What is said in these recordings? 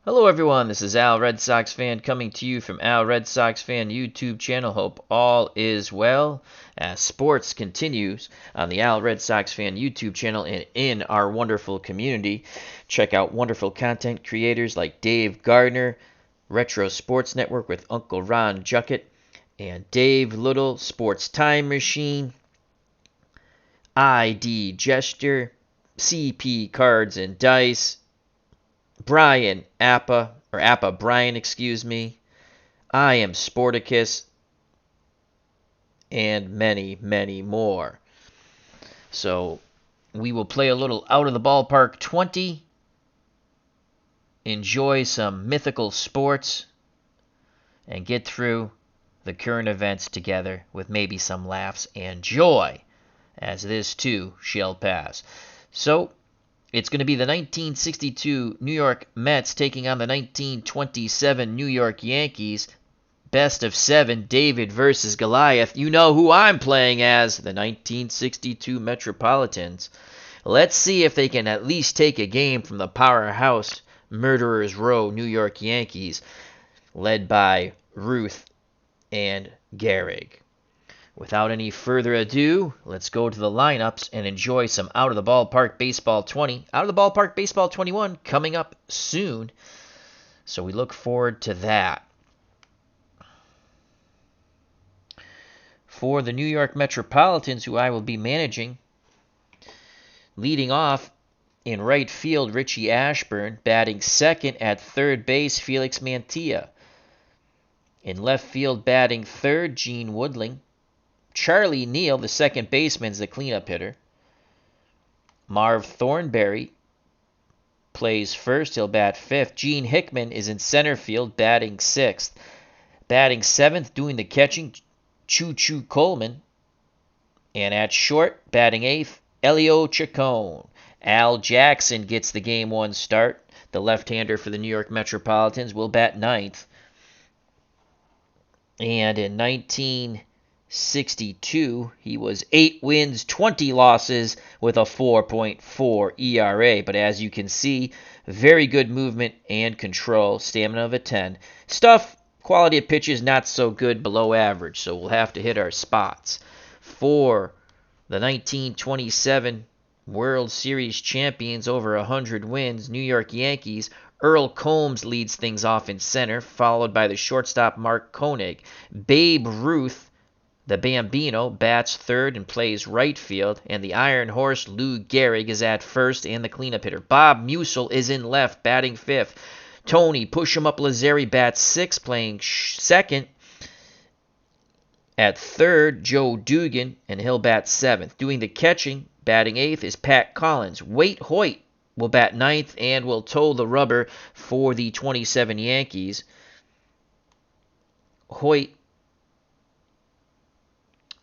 Hello everyone, this is Al Red Sox Fan coming to you from Al Red Sox Fan YouTube channel. Hope all is well as sports continues on the Al Red Sox Fan YouTube channel and in our wonderful community. Check out wonderful content creators like Dave Gardner, Retro Sports Network with Uncle Ron Juckett, and Dave Little, Sports Time Machine, ID Gesture, CP Cards and Dice, Brian Appa, or Appa Brian, excuse me. I am Sporticus, and many, many more. So we will play a little Out of the Ballpark 20, enjoy some mythical sports, and get through the current events together with maybe some laughs and joy, as this too shall pass. So it's going to be the 1962 New York Mets taking on the 1927 New York Yankees. Best of 7, David versus Goliath. You know who I'm playing as, the 1962 Metropolitans. Let's see if they can at least take a game from the powerhouse Murderers Row New York Yankees, led by Ruth and Gehrig. Without any further ado, let's go to the lineups and enjoy some Out of the Ballpark Baseball 20. Out of the Ballpark Baseball 21 coming up soon, so we look forward to that. For the New York Metropolitans, who I will be managing, leading off in right field, Richie Ashburn. Batting second at third base, Felix Mantilla. In left field, batting third, Gene Woodling. Charlie Neal, the second baseman, is the cleanup hitter. Marv Thornberry plays first. He'll bat fifth. Gene Hickman is in center field, batting sixth. Batting seventh, doing the catching, Choo Choo Coleman. And at short, batting eighth, Elio Chacon. Al Jackson gets the Game 1 start. The left-hander for the New York Metropolitans will bat ninth. And in 1962, he was 8 wins, 20 losses with a 4.4 ERA. But as you can see, very good movement and control, stamina of a 10. Stuff, quality of pitches, not so good, below average. So we'll have to hit our spots. For the 1927 World Series champions, over 100 wins, New York Yankees, Earl Combs leads things off in center, followed by the shortstop Mark Koenig. Babe Ruth, the Bambino, bats third and plays right field, and the Iron Horse Lou Gehrig is at first and the cleanup hitter. Bob Musil is in left, batting fifth. Tony Push-em-up Lazzeri bats sixth, playing second. At third, Joe Dugan, and he'll bat seventh. Doing the catching, batting eighth, is Pat Collins. Waite Hoyt will bat ninth and will toe the rubber for the 27 Yankees. Hoyt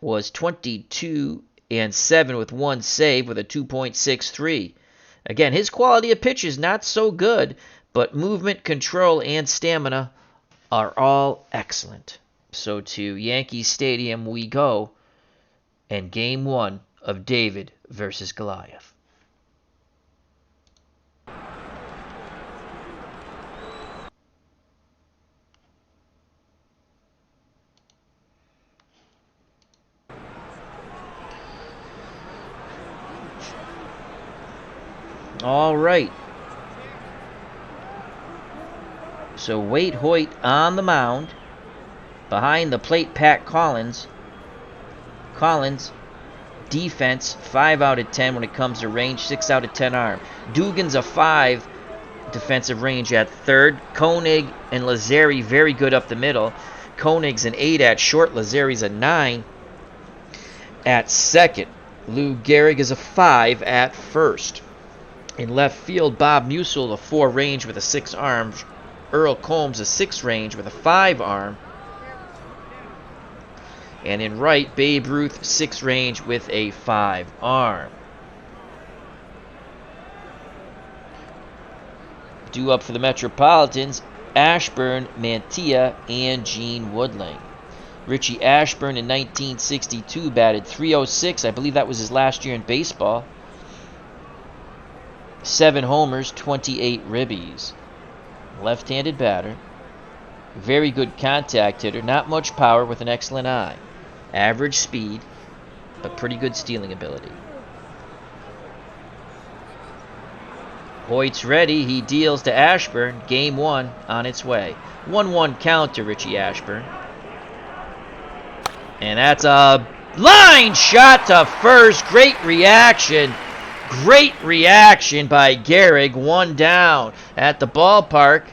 was 22-7 with one save with a 2.63. Again, his quality of pitch is not so good, but movement, control, and stamina are all excellent. So to Yankee Stadium we go, and Game 1 of David versus Goliath. All right. So Waite Hoyt on the mound. Behind the plate, Pat Collins. Collins, defense, 5 out of 10 when it comes to range, 6 out of 10 arm. Dugan's a 5 defensive range at third. Koenig and Lazzeri very good up the middle. Koenig's an 8 at short. Lazzeri's a 9 at second. Lou Gehrig is a 5 at first. In left field, Bob Musil, a 4 range with a 6 arm. Earl Combs, a 6 range with a 5 arm. And in right, Babe Ruth, 6 range with a 5 arm. Due up for the Metropolitans, Ashburn, Mantilla, and Gene Woodling. Richie Ashburn in 1962 batted .306. I believe that was his last year in baseball. 7 homers, 28 ribbies. Left-handed batter. Very good contact hitter. Not much power with an excellent eye. Average speed, but pretty good stealing ability. Hoyt's ready. He deals to Ashburn. Game 1 on its way. 1-1 count to Richie Ashburn. And that's a line shot to first. Great reaction. Great reaction by Gehrig. 1 down at the ballpark.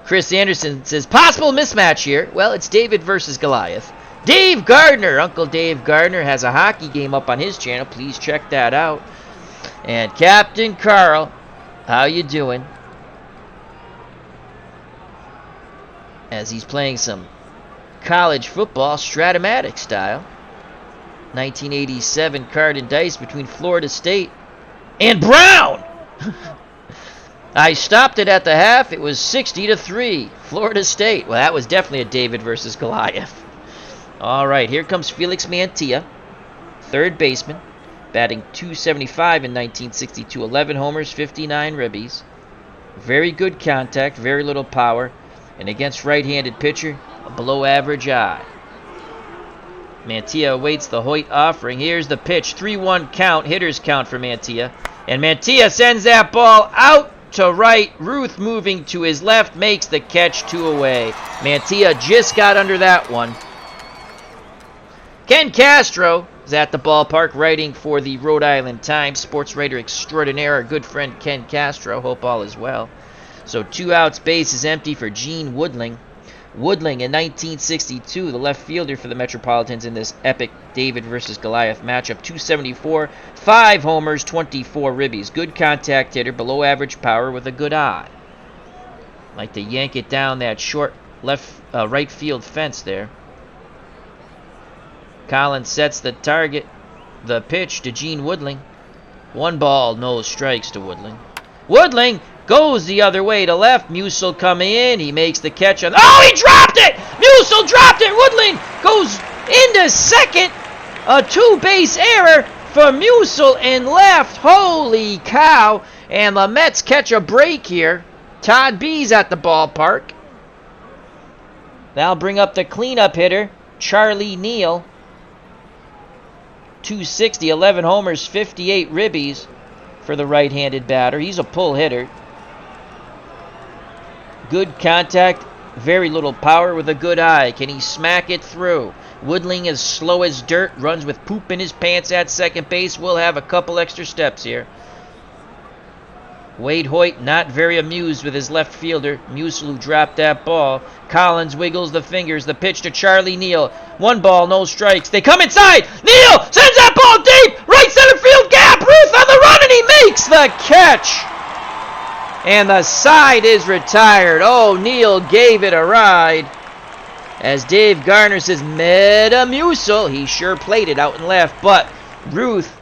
Chris Anderson says, possible mismatch here. Well, it's David versus Goliath. Dave Gardner. Uncle Dave Gardner has a hockey game up on his channel. Please check that out. And Captain Carl, how you doing? As he's playing some college football, Stratomatic style. 1987 card and dice between Florida State and Brown. I stopped it at the half. It was 60-3, Florida State. Well, that was definitely a David versus Goliath. All right, here comes Felix Mantilla, third baseman, batting .275 in 1962. 11 homers, 59 ribbies. Very good contact, very little power. And against right-handed pitcher, a below-average eye. Mantilla awaits the Hoyt offering. Here's the pitch. 3-1 count, hitter's count for Mantilla. And Mantilla sends that ball out to right. Ruth moving to his left makes the catch, 2 away. Mantilla just got under that one. Ken Castro is at the ballpark writing for the Rhode Island Times. Sports writer extraordinaire, our good friend Ken Castro. Hope all is well. So 2 outs, base is empty for Gene Woodling. Woodling in 1962, the left fielder for the Metropolitans in this epic David versus Goliath matchup. .274, 5 homers, 24 ribbies. Good contact hitter, below average power with a good eye. Like to yank it down that short right field fence there. Collins sets the target, the pitch to Gene Woodling. 1 ball, no strikes to Woodling. Woodling goes the other way to left. Musil coming in. He makes the catch. Oh, he dropped it! Musil dropped it. Woodling goes into second. A 2-base error for Musil in left. Holy cow. And the Mets catch a break here. Todd B's at the ballpark. That'll bring up the cleanup hitter, Charlie Neal. .260, 11 homers, 58 ribbies for the right-handed batter. He's a pull hitter. Good contact, very little power with a good eye. Can he smack it through? Woodling is slow as dirt, runs with poop in his pants at second base. We'll have a couple extra steps here. Wade Hoyt not very amused with his left fielder, Musil, who dropped that ball. Collins wiggles the fingers. The pitch to Charlie Neal. 1 ball, no strikes. They come inside. Neal sends that ball deep. Right center field gap. Ruth on the run, and he makes the catch. And the side is retired. Oh, Neal gave it a ride. As Dave Garner says, Metamucil. He sure played it out and left, but Ruth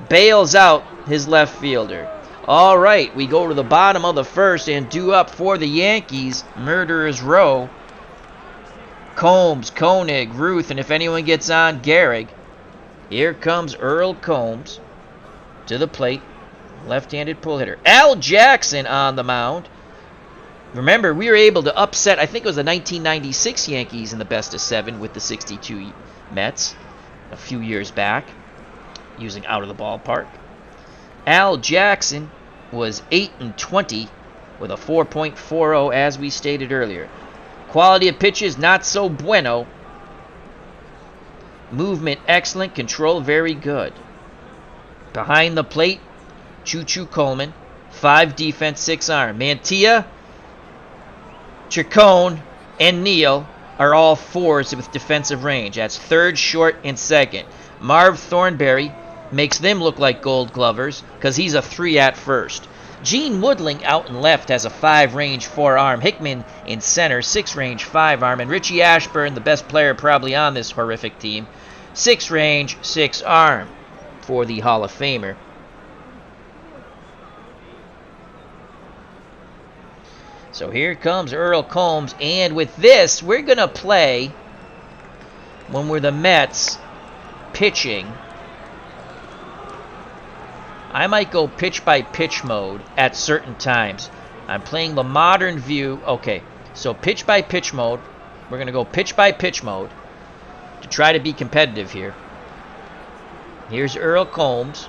bails out his left fielder. All right, we go to the bottom of the first and due up for the Yankees. Murderer's Row. Combs, Koenig, Ruth, and if anyone gets on, Gehrig. Here comes Earl Combs to the plate. Left-handed pull hitter. Al Jackson on the mound. Remember, we were able to upset, I think it was the 1996 Yankees in the best of 7 with the 62 Mets a few years back, using out of the ballpark. Al Jackson was 8-20 with a 4.40 as we stated earlier. Quality of pitches not so bueno. Movement excellent, control very good. Behind the plate, Choo-Choo Coleman, 5 defense, 6 arm. Mantilla, Chacon, and Neal are all 4s with defensive range. That's third, short, and second. Marv Thornberry makes them look like gold glovers because he's a 3 at first. Gene Woodling out and left has a 5-range 4-arm. Hickman in center, 6-range 5-arm. And Richie Ashburn, the best player probably on this horrific team, 6-range 6-arm for the Hall of Famer. So here comes Earl Combs, and with this, we're going to play when we're the Mets pitching. I might go pitch-by-pitch mode at certain times. I'm playing the modern view. Okay, so pitch by pitch mode. We're going to go pitch by pitch mode to try to be competitive here. Here's Earl Combs.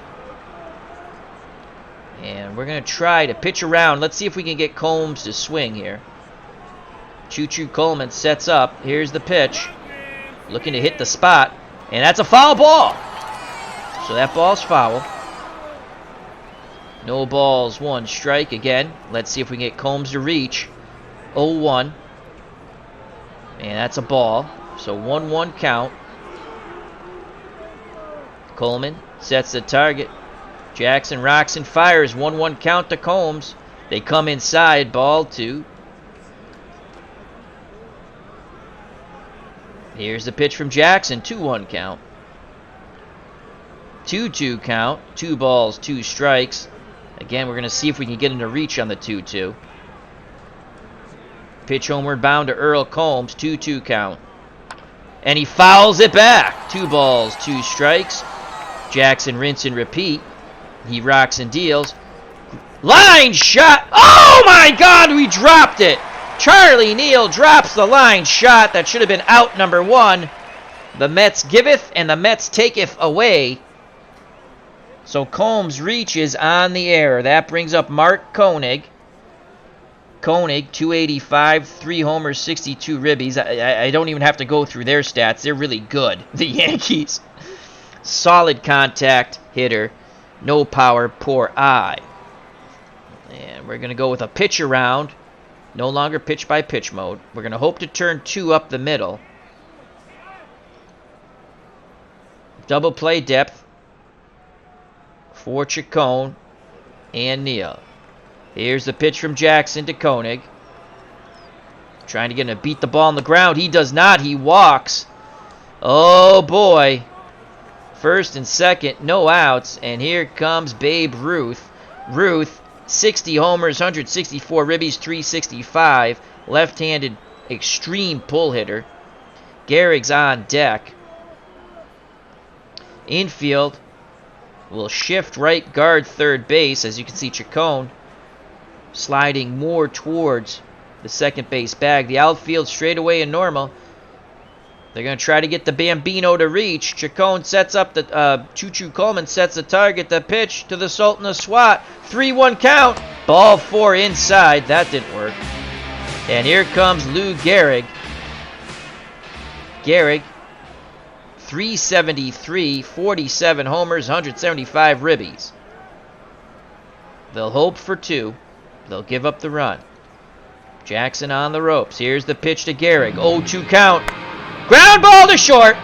And we're going to try to pitch around. Let's see if we can get Combs to swing here. Choo-Choo Coleman sets up. Here's the pitch. Looking to hit the spot. And that's a foul ball. So that ball's foul. No balls, 1 strike again. Let's see if we can get Combs to reach. 0-1. And that's a ball. So 1-1 count. Coleman sets the target. Jackson rocks and fires. 1-1 count to Combs. They come inside. Ball 2. Here's the pitch from Jackson. 2-1 count. 2-2 count. 2 balls, 2 strikes. Again, we're going to see if we can get him to reach on the 2-2. Pitch homeward bound to Earl Combs. 2-2 count. And he fouls it back. 2 balls, 2 strikes. Jackson rinse and repeat. He rocks and deals. Line shot. Oh my God, we dropped it. Charlie Neal drops the line shot. That should have been out number 1. The Mets giveth and the Mets taketh away. So Combs reaches on the air. That brings up Mark Koenig. Koenig, 285, 3 homers, 62 ribbies. I don't even have to go through their stats. They're really good. The Yankees. Solid contact hitter. No power, poor eye. And we're going to go with a pitch around. No longer pitch by pitch mode. We're going to hope to turn 2 up the middle. Double play depth for Chacon and Neal. Here's the pitch from Jackson to Koenig. Trying to get him to beat the ball on the ground. He does not. He walks. Oh, boy. First and second, no outs. And here comes Babe Ruth. Ruth, 60 homers, 164 ribbies, 365. Left-handed extreme pull hitter. Gehrig's on deck. Infield will shift right guard third base. As you can see, Chacon sliding more towards the second base bag. The outfield straightaway and normal. They're going to try to get the Bambino to reach. Chacon sets up the Choo-Choo Coleman sets the target. The pitch to the Sultan of Swat. 3-1 count. Ball 4 inside. That didn't work. And here comes Lou Gehrig. Gehrig, 373, 47 homers, 175 ribbies. They'll hope for 2. They'll give up the run. Jackson on the ropes. Here's the pitch to Gehrig. 0-2 count. Ground ball to short.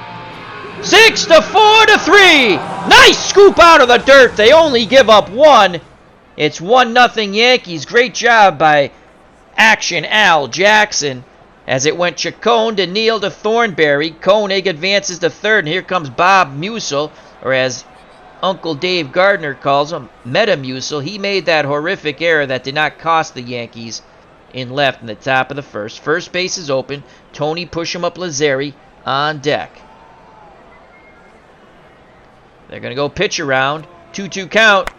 6-4-3. Nice scoop out of the dirt. They only give up 1. It's 1-0 Yankees. Great job by Action Al Jackson. As it went Chacon to Neal to Thornberry. Koenig advances to third. And here comes Bob Musil, or as Uncle Dave Gardner calls him, Metamucil. He made that horrific error that did not cost the Yankees in left in the top of the first. First base is open. Tony Push-em-up Lazzeri on deck. They're going to go pitch around. 2-2 count.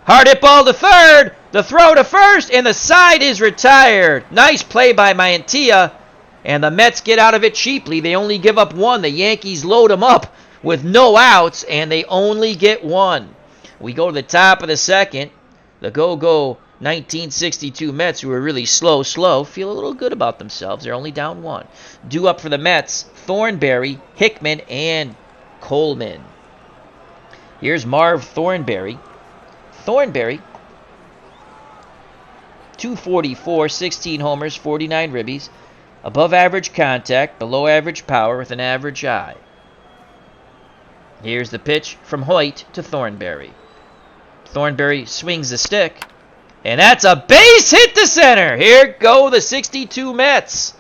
Hard hit ball to third. The throw to first, and the side is retired. Nice play by Mantilla, and the Mets get out of it cheaply. They only give up 1. The Yankees load them up with no outs, and they only get 1. We go to the top of the second. The go-go 1962 Mets, who are really slow, feel a little good about themselves. They're only down 1. Due up for the Mets, Thornberry, Hickman, and Coleman. Here's Marv Thornberry. Thornberry, 244, 16 homers, 49 ribbies. Above average contact, below average power with an average eye. Here's the pitch from Hoyt to Thornberry. Thornberry swings the stick. And that's a base hit to center. Here go the 62 Mets.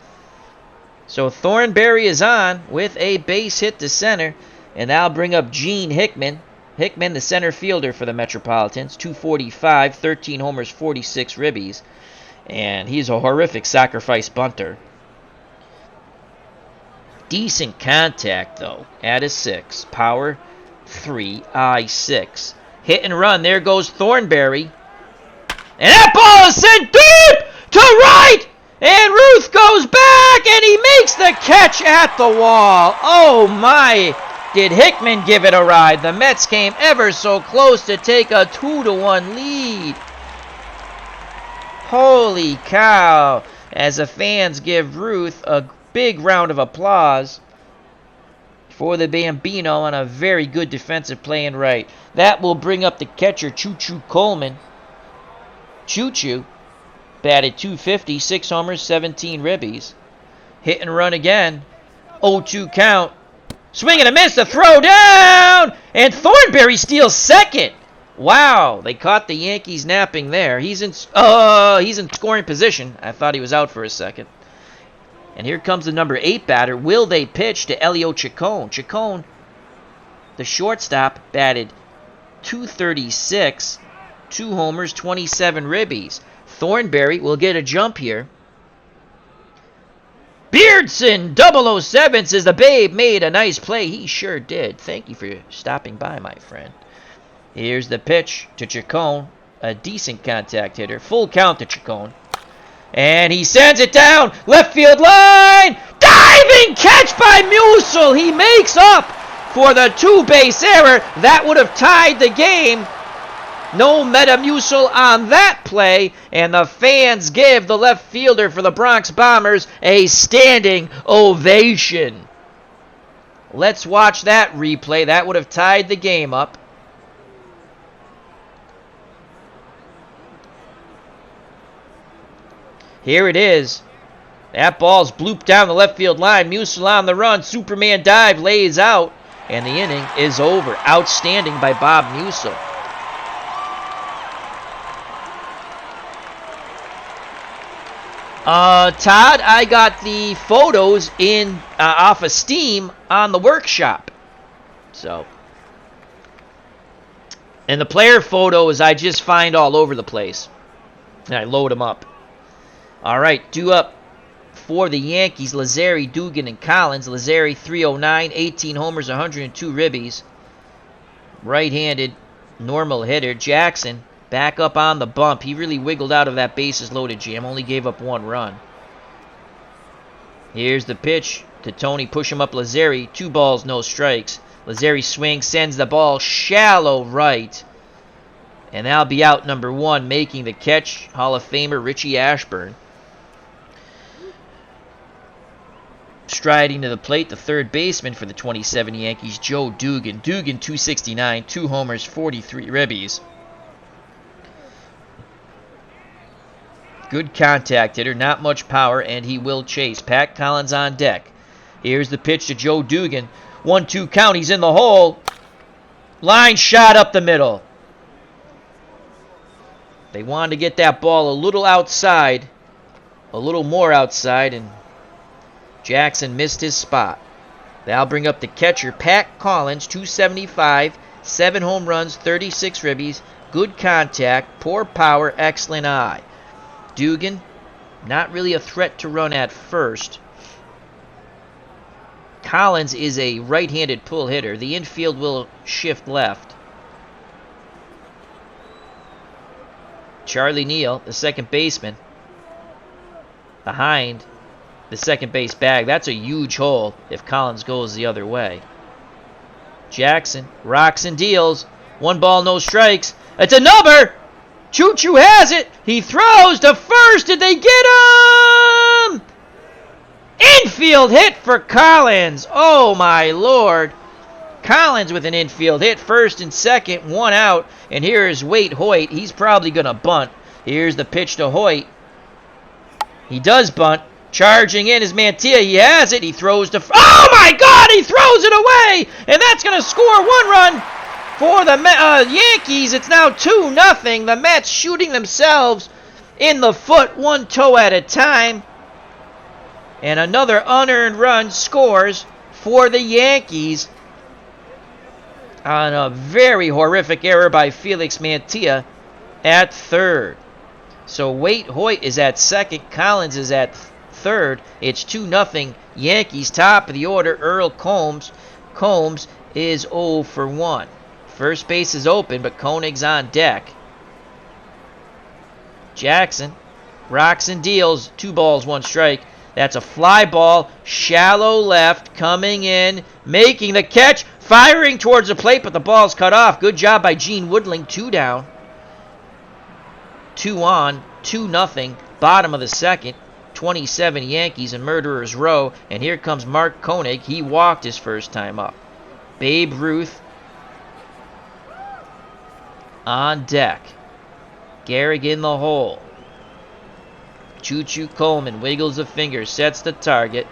So Thornberry is on with a base hit to center. And that'll bring up Gene Hickman. Hickman, the center fielder for the Metropolitans. 245, 13 homers, 46 ribbies. And he's a horrific sacrifice bunter. Decent contact, though, at a 6. Power 3, eye 6. Hit and run. There goes Thornberry. And that ball is sent deep to right. And Ruth goes back, and he makes the catch at the wall. Oh, my. Did Hickman give it a ride? The Mets came ever so close to take a 2-1 lead. Holy cow. As the fans give Ruth a big round of applause for the Bambino on a very good defensive play in right. That will bring up the catcher, Choo-Choo Coleman. Choo-Choo batted .250, 6 homers, 17 ribbies. Hit and run again. 0-2 count. Swing and a miss, the throw down! And Thornberry steals second. Wow, they caught the Yankees napping there. He's in scoring position. I thought he was out for a second. And here comes the number 8 batter. Will they pitch to Elio Chacon? Chacon, the shortstop, batted .236, 2 homers, 27 ribbies. Thornberry will get a jump here. Beardson, 007, says the Babe made a nice play. He sure did. Thank you for stopping by, my friend. Here's the pitch to Chacon, a decent contact hitter. Full count to Chacon. And he sends it down, left field line. Diving catch by Musil. He makes up for the 2-base error. That would have tied the game. No Metamucil on that play, and the fans give the left fielder for the Bronx Bombers a standing ovation. Let's watch that replay. That would have tied the game up. Here it is. That ball's blooped down the left field line. Musil on the run. Superman dive, lays out, and the inning is over. Outstanding by Bob Musil. Todd, I got the photos in off of Steam on the workshop. So, and the player photos I just find all over the place, and I load them up. All right, due up for the Yankees: Lazzeri, Dugan, and Collins. Lazzeri 309, 18 homers, 102 ribbies. Right-handed, normal hitter. Jackson back up on the bump. He really wiggled out of that bases loaded jam. Only gave up 1 run. Here's the pitch to Tony. Push him up Lazzeri. 2 balls, no strikes. Lazzeri swings, sends the ball shallow right. And that'll be out number 1. Making the catch, Hall of Famer Richie Ashburn. Striding to the plate, the third baseman for the 27 Yankees, Joe Dugan. Dugan 269, 2 homers, 43 ribbies. Good contact hitter, not much power, and he will chase. Pat Collins on deck. Here's the pitch to Joe Dugan. 1-2 count, he's in the hole. Line shot up the middle. They wanted to get that ball a little outside, a little more outside, and Jackson missed his spot. That'll bring up the catcher, Pat Collins, 275, 7 home runs, 36 ribbies, good contact, poor power, excellent eye. Dugan, not really a threat to run at first. Collins is a right-handed pull hitter. The infield will shift left. Charlie Neal, the second baseman, behind the second base bag. That's a huge hole if Collins goes the other way. Jackson rocks and deals. 1 ball, no strikes. It's a number. Choo-Choo has it. He throws to first. Did they get him? Infield hit for Collins. Oh, my Lord. Collins with an infield hit. First and second, 1 out. And here is Waite Hoyt. He's probably going to bunt. Here's the pitch to Hoyt. He does bunt. Charging in is Mantilla. He has it. He throws to... Oh, my God! He throws it away! And that's going to score 1 run for the Yankees. It's now 2-0. The Mets shooting themselves in the foot, 1 toe at a time. And another unearned run scores for the Yankees on a very horrific error by Felix Mantilla at third. So Waite Hoyt is at second. Collins is at third. It's 2-0 Yankees. Top of the order, Earl Combs. Combs is 0 for 1. First base is open, but Koenig's on deck. Jackson rocks and deals. 2 balls, 1 strike. That's a fly ball, shallow left, coming in, making the catch, firing towards the plate, but the ball's cut off. Good job by Gene Woodling. 2 down. 2 on, 2-0. Bottom of the second. 27 Yankees in Murderer's Row. And here comes Mark Koenig. He walked his first time up. Babe Ruth on deck. Gehrig in the hole. Choo-Choo Coleman wiggles a finger, sets the target.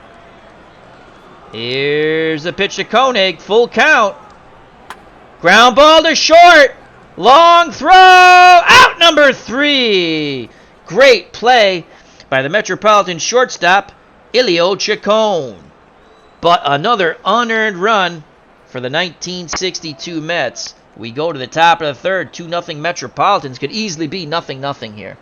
Here's the pitch to Koenig, full count. Ground ball to short. Long throw, out number 3. Great play by the Metropolitan shortstop, Ilio Chacon. But another unearned run for the 1962 Mets. We go to the top of the third, 2-0 Metropolitans. Could easily be 0-0 here.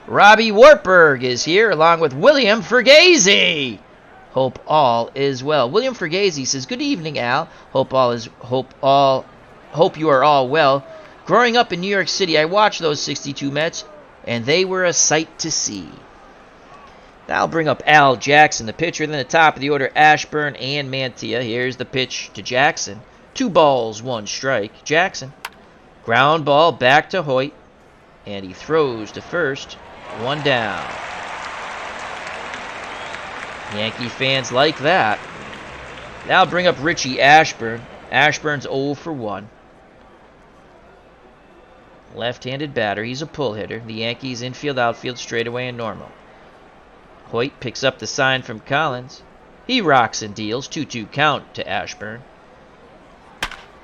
Robbie Wartburg is here along with William Fergazzi. Hope all is well. William Fergazzi says, "Good evening, Al. Hope you are all well. Growing up in New York City, I watched those 62 Mets, and they were a sight to see." That'll bring up Al Jackson, the pitcher. Then the top of the order, Ashburn and Mantilla. Here's the pitch to Jackson. 2 balls, 1 strike. Jackson. Ground ball back to Hoyt, and he throws to first. 1 down. Yankee fans like that. Now bring up Richie Ashburn. Ashburn's 0 for 1. Left-handed batter. He's a pull hitter. The Yankees infield, outfield, straightaway, and normal. Hoyt picks up the sign from Collins. He rocks and deals. 2-2 count to Ashburn.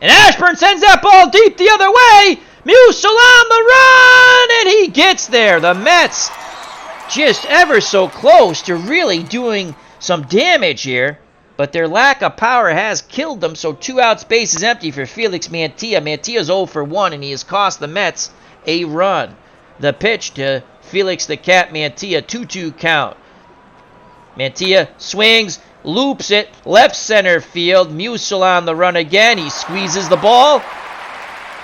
And Ashburn sends that ball deep the other way. Musil on the run, and he gets there. The Mets just ever so close to really doing some damage here, but their lack of power has killed them, so 2 outs, base is empty for Felix Mantilla. Mantilla's 0 for 1, and he has cost the Mets a run. The pitch to Felix the Cat Mantilla, 2-2 count. Mantilla swings, loops it, left center field. Musil on the run again. He squeezes the ball,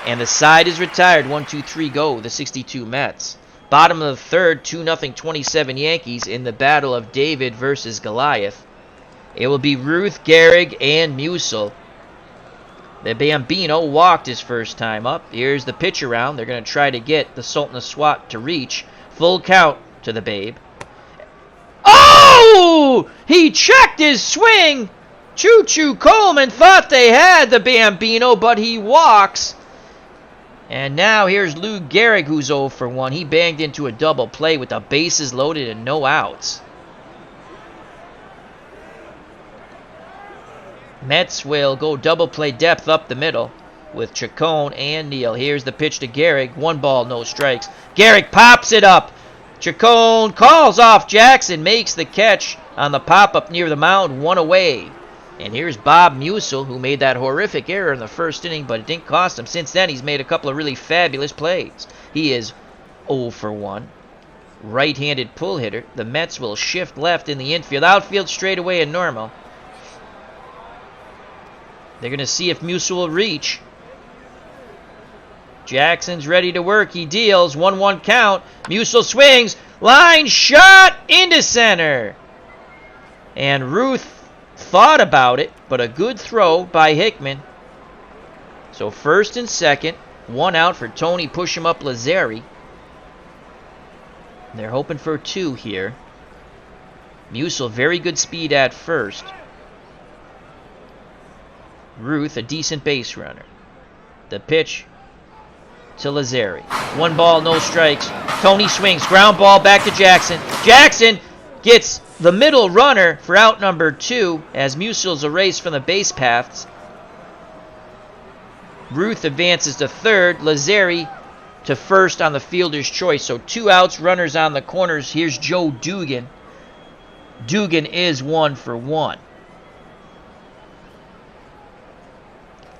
and the side is retired. 1-2-3 go, the 62 Mets. Bottom of the third, 2-0 27 Yankees in the battle of David versus Goliath. It will be Ruth, Gehrig, and Musil. The Bambino walked his first time up. Here's the pitch around. They're going to try to get the Sultan of Swat to reach. Full count to the Babe. Oh! He checked his swing. Choo-Choo Coleman thought they had the Bambino, but he walks. And now here's Lou Gehrig, who's 0 for 1. He banged into a double play with the bases loaded and no outs. Mets will go double play depth up the middle with Chacon and Neal. Here's the pitch to Gehrig. 1 ball, no strikes. Gehrig pops it up. Chacon calls off Jackson, makes the catch on the pop-up near the mound, 1 away. And here's Bob Musil, who made that horrific error in the first inning, but it didn't cost him. Since then, he's made a couple of really fabulous plays. He is 0 for 1. Right-handed pull hitter. The Mets will shift left in the infield. Outfield straightaway and normal. They're going to see if Musil will reach. Jackson's ready to work. He deals. 1-1 count. Musil swings. Line shot into center. And Ruth thought about it, but a good throw by Hickman. So first and second. 1 out for Tony Push-em-up Lazzeri. They're hoping for 2 here. Musil, very good speed at first. Ruth, a decent base runner. The pitch to Lazzeri. 1 ball, no strikes. Tony swings. Ground ball back to Jackson. Jackson gets the middle runner for out number 2 as Musil's erased from the base paths. Ruth advances to third. Lazzeri to first on the fielder's choice. So 2 outs, runners on the corners. Here's Joe Dugan. Dugan is 1 for 1.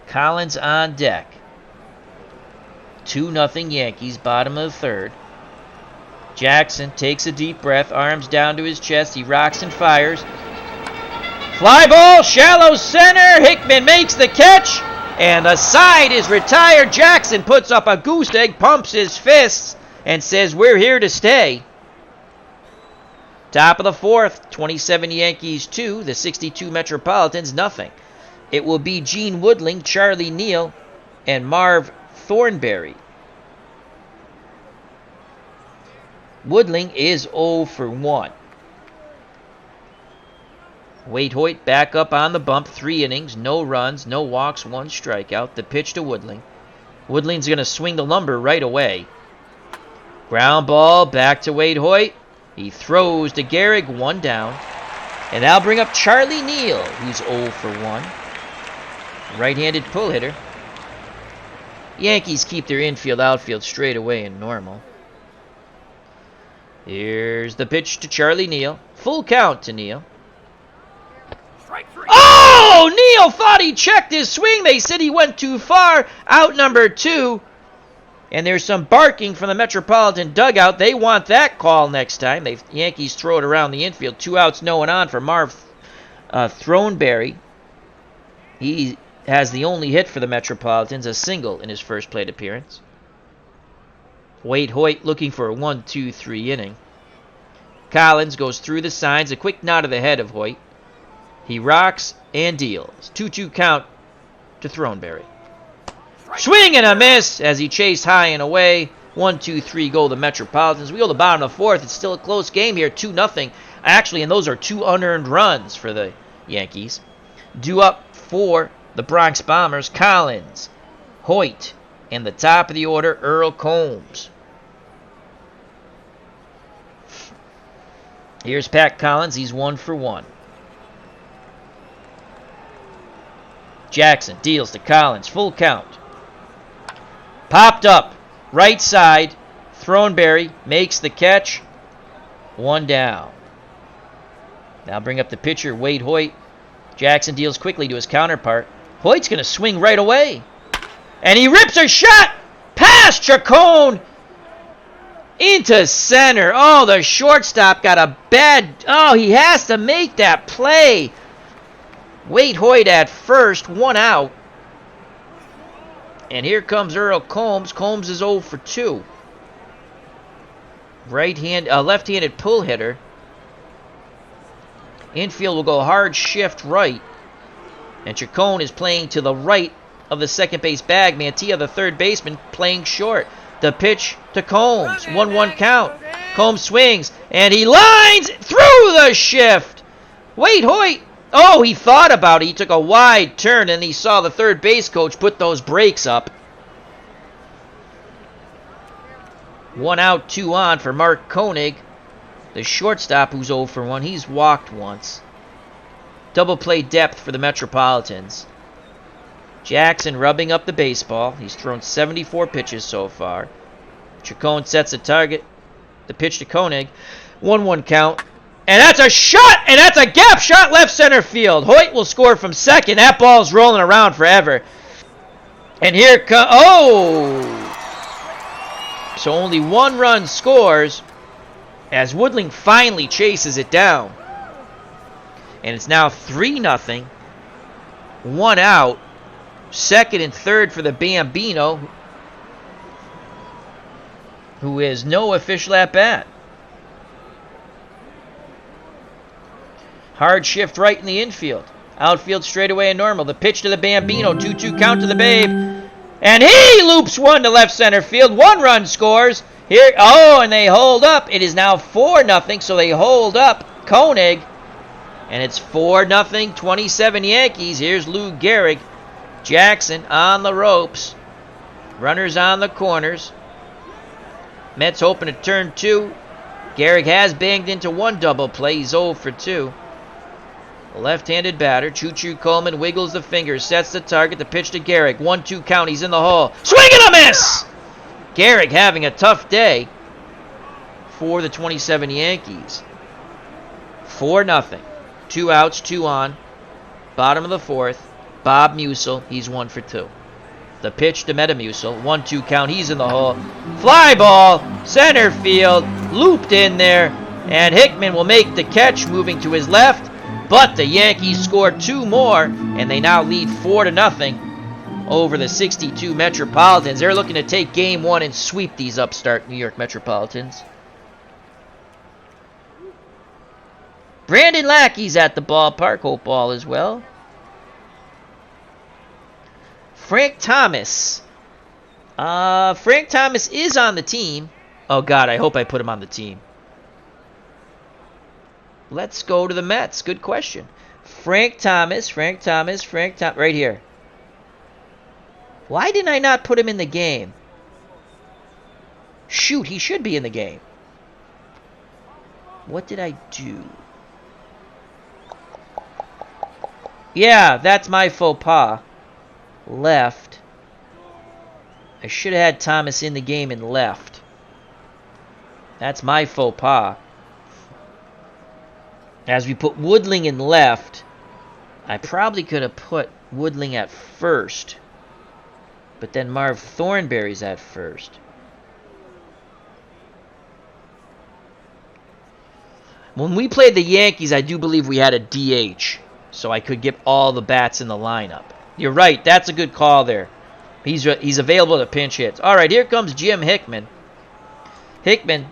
Collins on deck. 2-0 Yankees, bottom of the third. Jackson takes a deep breath, arms down to his chest. He rocks and fires. Fly ball, shallow center. Hickman makes the catch. And the side is retired. Jackson puts up a goose egg, pumps his fists, and says, "We're here to stay." Top of the fourth, 27 Yankees 2, the 62 Metropolitans nothing. It will be Gene Woodling, Charlie Neal, and Marv Thornberry. Woodling is 0 for 1. Wade Hoyt back up on the bump, 3 innings, no runs, no walks, 1 strikeout. The pitch to Woodling. Woodling's going to swing the lumber right away. Ground ball back to Wade Hoyt. He throws to Gehrig, 1 down. And that'll bring up Charlie Neal, who's 0 for 1. Right-handed pull hitter. Yankees keep their infield-outfield straight away and normal. Here's the pitch to Charlie Neal. Full count to Neal. Oh! Neal thought he checked his swing. They said he went too far. Out number 2. And there's some barking from the Metropolitan dugout. They want that call next time. The Yankees throw it around the infield. 2 outs, no one on for Marv Thornberry. He has the only hit for the Metropolitans, a single in his first plate appearance. Wade Hoyt looking for a 1-2-3 inning. Collins goes through the signs, a quick nod of the head of Hoyt. He rocks and deals. 2-2 count to Thornberry. Swing and a miss as he chased high and away. 1-2-3 go the Metropolitans. We go to the bottom of the fourth. It's still a close game here, 2-0. Actually, and those are 2 unearned runs for the Yankees. Due up for the Bronx Bombers, Collins, Hoyt, and the top of the order, Earl Combs. Here's Pat Collins. He's 1 for 1. Jackson deals to Collins. Full count. Popped up. Right side. Thornberry makes the catch. 1 down. Now bring up the pitcher, Wade Hoyt. Jackson deals quickly to his counterpart. Hoyt's going to swing right away. And he rips a shot past Chacon into center. Oh, the shortstop got a bad... Oh, he has to make that play. Wade Hoyt at first, 1 out. And here comes Earl Combs. Combs is 0 for 2. Left-handed pull hitter. Infield will go hard shift right. And Chacon is playing to the right of the second base bag. Mantilla, the third baseman, playing short. The pitch to Combs. 1-1 count. Combs swings. And he lines through the shift. Wade Hoyt. Oh, he thought about it. He took a wide turn, and he saw the third base coach put those brakes up. 1 out, 2 on for Mark Koenig, the shortstop who's 0 for 1. He's walked once. Double play depth for the Metropolitans. Jackson rubbing up the baseball. He's thrown 74 pitches so far. Chacon sets a target. The pitch to Koenig. 1-1 count. And that's a shot, and that's a gap shot left center field. Hoyt will score from second. That ball's rolling around forever. And here comes... Oh! So only 1 run scores as Woodling finally chases it down. And it's now 3-0. 1 out. Second and third for the Bambino, who has no official at-bat. Hard shift right in the infield. Outfield straightaway and normal. The pitch to the Bambino. 2-2 count to the Babe. And he loops 1 to left center field. 1 run scores. Here. Oh, and they hold up. It is now 4-0, so they hold up Koenig. And it's 4-0, 27 Yankees. Here's Lou Gehrig. Jackson on the ropes. Runners on the corners. Mets hoping to turn 2. Gehrig has banged into 1 double play. He's 0 for 2. Left-handed batter. Choo-Choo Coleman wiggles the fingers, sets the target, the pitch to Gehrig. 1-2 count, he's in the hole. Swing and a miss! Gehrig having a tough day for the 27 Yankees. 4-0. 2 outs, 2 on. Bottom of the fourth. Bob Musil, he's 1 for 2. The pitch to Metamucil. 1-2 count, he's in the hole. Fly ball, center field, looped in there, and Hickman will make the catch, moving to his left. But the Yankees score 2 more, and they now lead 4-0. over the 62 Metropolitans. They're looking to take game one and sweep these upstart New York Metropolitans. Brandon Lackey's at the ballpark. Hope all is well. Frank Thomas. Frank Thomas is on the team. Oh, God, I hope I put him on the team. Let's go to the Mets. Good question. Frank Thomas. Right here. Why didn't I not put him in the game? Shoot, he should be in the game. What did I do? Yeah, that's my faux pas. Left. I should have had Thomas in the game and left. That's my faux pas. As we put Woodling in left, I probably could have put Woodling at first. But then Marv Thornberry's at first. When we played the Yankees, I do believe we had a DH. So I could get all the bats in the lineup. You're right. That's a good call there. He's available to pinch hits. All right, here comes Jim Hickman. Hickman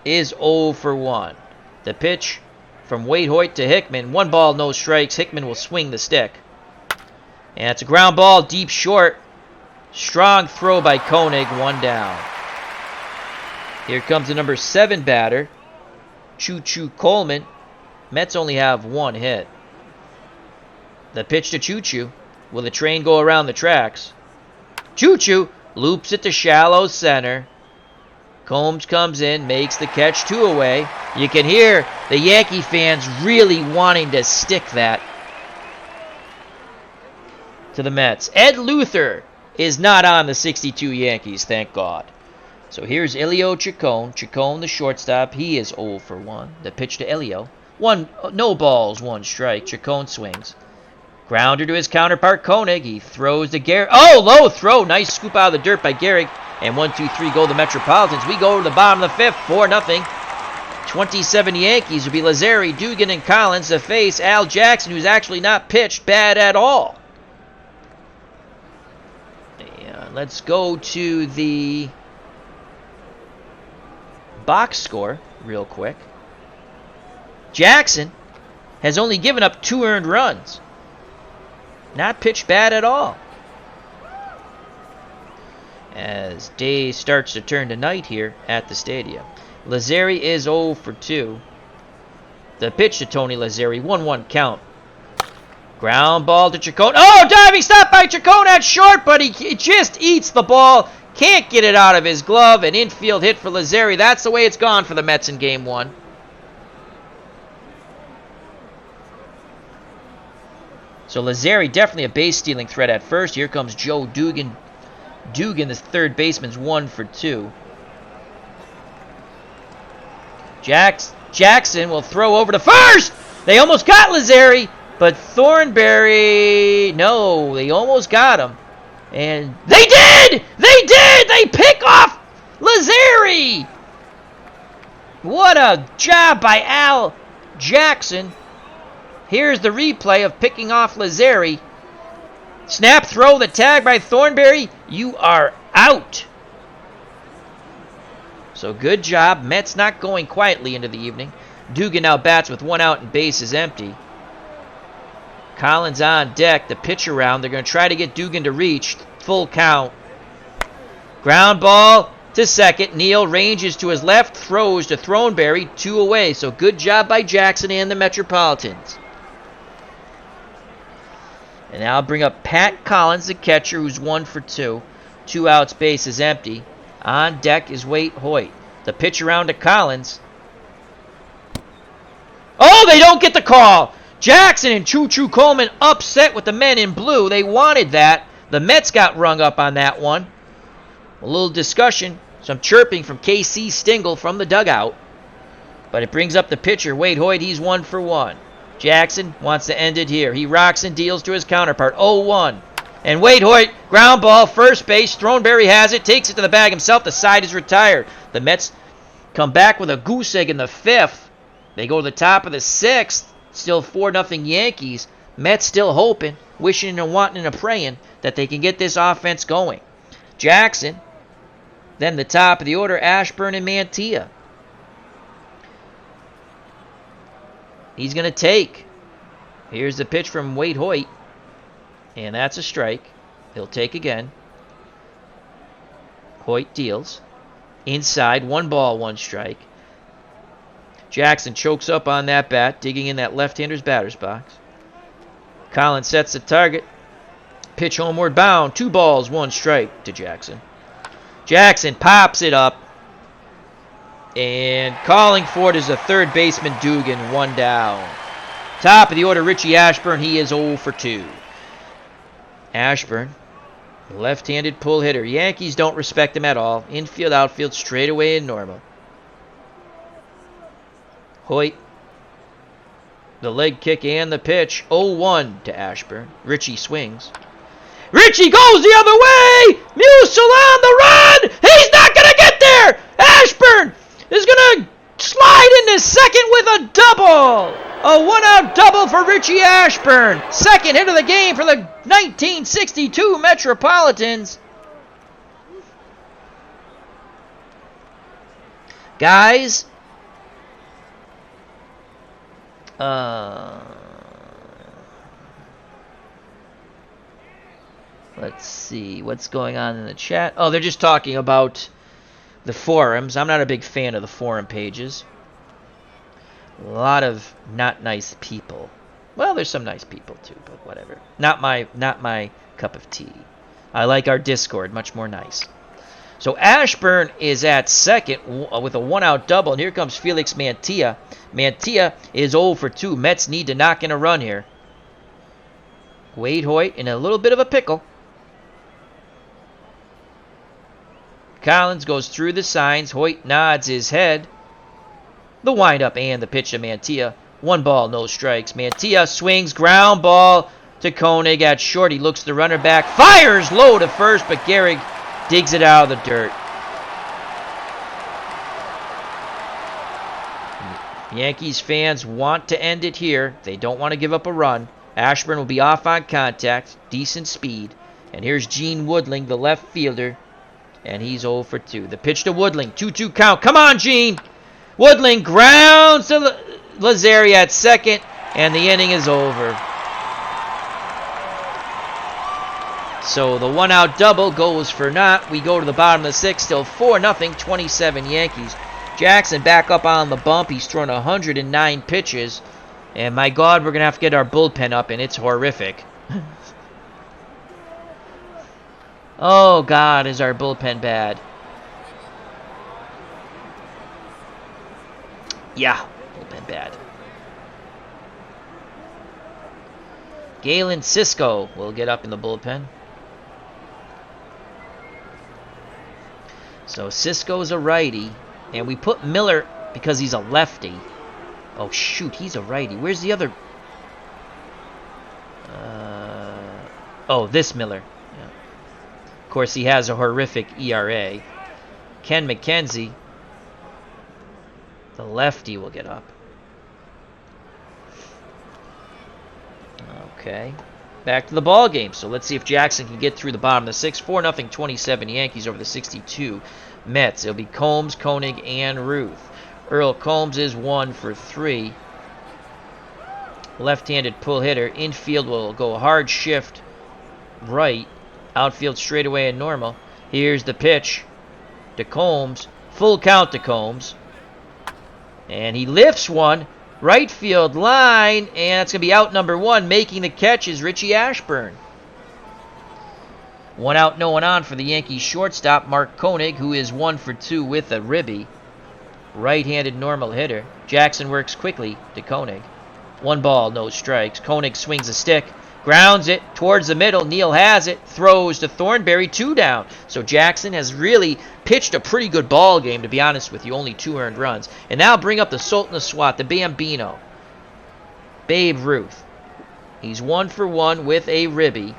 is 0 for 1. The pitch from Wade Hoyt to Hickman. 1 ball, no strikes. Hickman will swing the stick. And it's a ground ball, deep short. Strong throw by Koenig, 1 down. Here comes the number 7 batter, Choo-Choo Coleman. Mets only have 1 hit. The pitch to Choo-Choo. Will the train go around the tracks? Choo-Choo loops it to shallow center. Combs comes in, makes the catch, 2 away. You can hear the Yankee fans really wanting to stick that to the Mets. Ed Luther is not on the 62 Yankees, thank God. So here's Elio Chacon. Chacon, the shortstop, he is 0 for 1. The pitch to Elio. 1, no balls, 1 strike. Chacon swings. Grounder to his counterpart, Koenig. He throws to Gehrig. Oh, low throw. Nice scoop out of the dirt by Gehrig. And 1, 2, 3 go the Metropolitans. We go to the bottom of the 5th, 4-0. 27 Yankees will be Lazzeri, Dugan, and Collins to face Al Jackson, who's actually not pitched bad at all. And let's go to the box score real quick. Jackson has only given up 2 earned runs. Not pitched bad at all. As day starts to turn to night here at the stadium. Lazzeri is 0 for 2. The pitch to Tony Lazzeri, 1-1 count. Ground ball to Chacon. Oh, diving stop by Chacon at short, but he just eats the ball. Can't get it out of his glove. An infield hit for Lazzeri. That's the way it's gone for the Mets in Game 1. So Lazzeri, definitely a base-stealing threat at first. Here comes Joe Dugan. Dugan, the third baseman's 1 for 2. Jackson will throw over to first. They almost got Lazzeri, but Thornberry, no, they almost got him. And they did! They pick off Lazzeri! What a job by Al Jackson. Here's the replay of picking off Lazzeri. Snap throw, the tag by Thornberry. You are out. So good job. Mets not going quietly into the evening. Dugan now bats with 1 out and base is empty. Collins on deck. The pitch around. They're going to try to get Dugan to reach. Full count. Ground ball to second. Neal ranges to his left. Throws to Thornberry. 2 away. So good job by Jackson and the Metropolitans. And now I'll bring up Pat Collins, the catcher, who's 1 for 2. 2 outs, base is empty. On deck is Wade Hoyt. The pitch around to Collins. Oh, they don't get the call. Jackson and Choo-Choo Coleman upset with the men in blue. They wanted that. The Mets got rung up on that one. A little discussion. Some chirping from KC Stingle from the dugout. But it brings up the pitcher, Wade Hoyt. He's 1 for 1. Jackson wants to end it here. He rocks and deals to his counterpart. 0-1. And Wade Hoyt, ground ball, first base. Thornberry has it, takes it to the bag himself. The side is retired. The Mets come back with a goose egg in the 5th. They go to the top of the 6th. Still 4-0 Yankees. Mets still hoping, wishing and wanting and praying that they can get this offense going. Jackson, then the top of the order, Ashburn and Mantilla. He's going to take. Here's the pitch from Wade Hoyt, and that's a strike. He'll take again. Hoyt deals. Inside, 1 ball, 1 strike. Jackson chokes up on that bat, digging in that left-hander's batter's box. Collins sets the target. Pitch homeward bound. 2 balls, 1 strike to Jackson. Jackson pops it up. And calling for it is the third baseman, Dugan, 1 down. Top of the order, Richie Ashburn. He is 0 for 2. Ashburn, left-handed pull hitter. Yankees don't respect him at all. Infield, outfield, straight away and normal. Hoyt, the leg kick and the pitch. 0-1 to Ashburn. Richie swings. Richie goes the other way! Musil on the run! He's not going to get there! Ashburn is going to slide into second with a double! A 1-out double for Richie Ashburn. Second hit of the game for the 1962 Metropolitans. Guys, let's see what's going on in the chat. Oh, they're just talking about the forums. I'm not a big fan of the forum pages. A lot of not nice people. Well, there's some nice people too, but whatever. Not my cup of tea. I like our Discord, much more nice. So Ashburn is at second with a 1-out double, and here comes Felix Mantilla. Mantilla is 0 for 2. Mets need to knock in a run here. Wade Hoyt in a little bit of a pickle. Collins goes through the signs. Hoyt nods his head. The windup and the pitch to Mantilla. 1 ball, no strikes. Mantilla swings, ground ball to Koenig at short. He looks the runner back, fires low to first, but Gehrig digs it out of the dirt. Yankees fans want to end it here. They don't want to give up a run. Ashburn will be off on contact, decent speed. And here's Gene Woodling, the left fielder, and he's 0 for 2. The pitch to Woodling, 2-2 count. Come on, Gene! Woodling grounds to Lazzeri at second, and the inning is over. So the 1-out double goes for naught. We go to the bottom of the 6th, still 4-0, 27 Yankees. Jackson back up on the bump. He's thrown 109 pitches, and my God, we're going to have to get our bullpen up, and it's horrific. Oh, God, is our bullpen bad. Yeah, bullpen bad. Galen Cisco will get up in the bullpen. So Cisco's a righty, and we put Miller because he's a lefty. Oh, shoot, he's a righty. Where's the other? Oh, this Miller. Yeah. Of course, he has a horrific ERA. Ken McKenzie, the lefty, will get up. Okay. Back to the ball game. So let's see if Jackson can get through the bottom of the 6th. 4-0, 27 Yankees over the 62 Mets. It'll be Combs, Koenig, and Ruth. Earl Combs is 1 for 3. Left-handed pull hitter. Infield will go hard shift right. Outfield straightaway and normal. Here's the pitch to Combs. Full count to Combs. And he lifts one. Right field line, and it's going to be out number 1. Making the catch is Richie Ashburn. 1 out, no one on for the Yankees shortstop, Mark Koenig, who is 1 for 2 with a ribby. Right-handed normal hitter. Jackson works quickly to Koenig. 1 ball, no strikes. Koenig swings a stick, grounds it towards the middle. Neal has it, throws to Thornberry, 2 down. So Jackson has really pitched a pretty good ball game, to be honest with you. Only 2 earned runs. And now bring up the Sultan of SWAT, the Bambino, Babe Ruth. He's 1 for 1 with a ribby.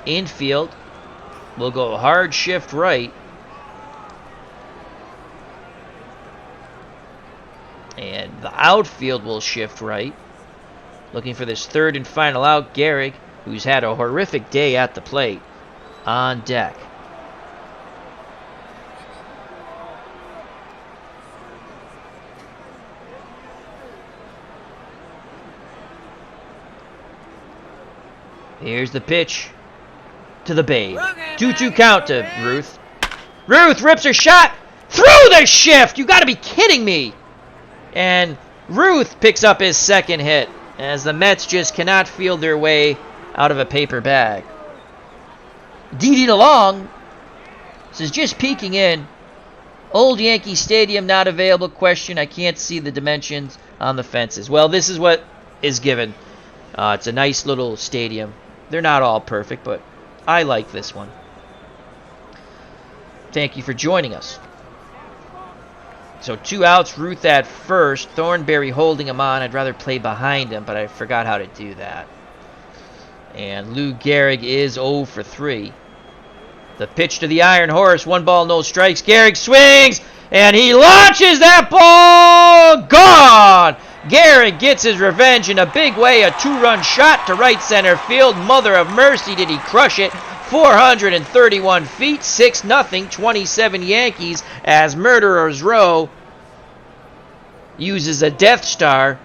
Infield will go hard shift right. And The outfield will shift right. Looking for this third and final out, Gehrig, who's had a horrific day at the plate, on deck. Here's the pitch to the Babe. 2-2 count to Ruth. Ruth rips her shot through the shift. You got to be kidding me. And Ruth picks up his second hit as the Mets just cannot field their way out of a paper bag. Dee DeLong says just peeking in. Old Yankee Stadium not available? Question. I can't see the dimensions on the fences. Well, this is what is given. It's a nice little stadium. They're not all perfect, but I like this one. Thank you for joining us. So 2 outs, Ruth at first. Thornberry holding him on. I'd rather play behind him, but I forgot how to do that. And Lou Gehrig is 0 for 3. The pitch to the Iron Horse. 1 ball, no strikes. Gehrig swings, and he launches that ball. Gone! Gehrig gets his revenge in a big way. A 2-run shot to right center field. Mother of mercy, did he crush it. 431 feet, 6-0, 27 Yankees, as Murderer's Row uses a Death Star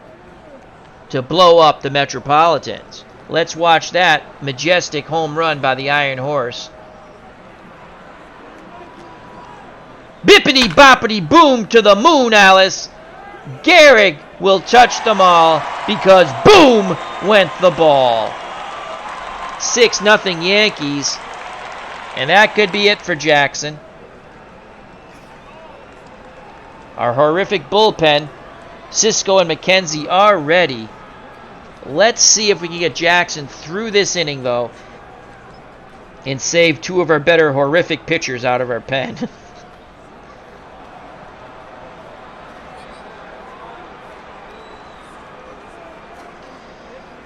to blow up the Metropolitans. Let's watch that majestic home run by the Iron Horse. Bippity boppity boom to the moon, Alice. Gehrig will touch them all because boom went the ball. 6-0 Yankees. And that could be it for Jackson. Our horrific bullpen. Cisco and McKenzie are ready. Let's see if we can get Jackson through this inning, though, and save 2 of our better horrific pitchers out of our pen.